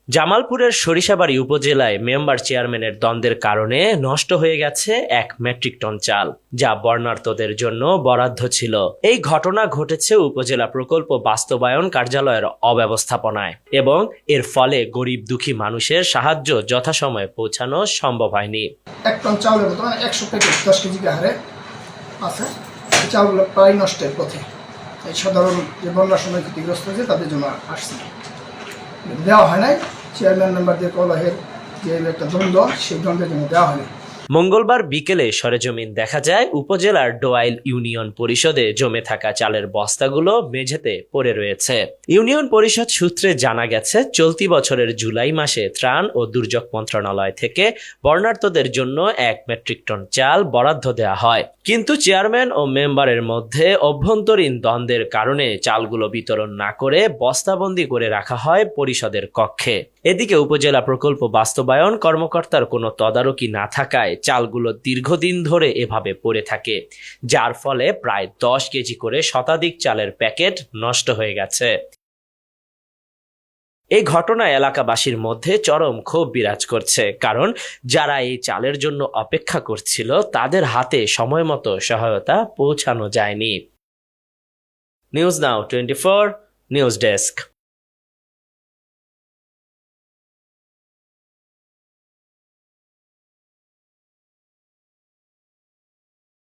জামালপুরের সরিষাবাড়ী উপজেলায় মেম্বার চেয়ারম্যানের দ্বন্দ্বের কারণে নষ্ট হয়ে গেছে 1 মেট্রিক টন চাল, যা বর্ণার্থদের জন্য বরাদ্দ ছিল। এই ঘটনা ঘটেছে উপজেলা প্রকল্প বাস্তবায়ন কার্যালয়ের অব্যবস্থাপনায় এবং এর ফলে গরিব দুঃখী মানুষের সাহায্য যথাসময়ে পৌঁছানো সম্ভব হয়নি। 1 টন চাউলের মতো 100 প্যাকেট 10 কেজি হারে আছে। এই চাউলগুলো প্রায় নষ্টের পথে। এই সাধারণ যে বন্যার সময় ক্ষতিগ্রস্ত হয়েছে তাদের জন্য আসছে, দেওয়া হয় নাই। চেয়ারম্যান মেম্বারদের কলহের যে একটা দ্বন্দ্ব, সেই দ্বন্দ্বের জন্য দেওয়া হয়নি। মঙ্গলবার বিকেলে সরেজমিন দেখা যায় উপজেলার ডোয়াইল ইউনিয়ন পরিষদে জমে থাকা চালের বস্তাগুলো মেঝেতে পড়ে রয়েছে। ইউনিয়ন পরিষদ সূত্রে জানা গেছে, চলতি বছরের জুলাই মাসে ত্রাণ ও দুর্যোগ মন্ত্রণালয় থেকে বর্ণার্থদের জন্য 1 মেট্রিক টন চাল বরাদ্দ দেওয়া হয়, কিন্তু চেয়ারম্যান ও মেম্বারের মধ্যে অভ্যন্তরীণ দ্বন্দ্বের কারণে চালগুলো বিতরণ না করে বস্তাবন্দি করে রাখা হয় পরিষদের কক্ষে। এদিকে উপজেলা প্রকল্প বাস্তবায়ন কর্মকর্তার কোনো তদারকি না থাকায় চালগুলো দীর্ঘদিন ধরে এভাবে পড়ে থাকে, যার ফলে প্রায় 10 কেজি করে শতাধিক চালের প্যাকেট নষ্ট হয়ে গেছে। এই ঘটনায় এলাকাবাসীর মধ্যে চরম ক্ষোভ বিরাজ করছে, কারণ যারা এই চালের জন্য অপেক্ষা করছিল তাদের হাতে সময়মতো সহায়তা পৌঁছানো যায়নি। News now 24 news desk.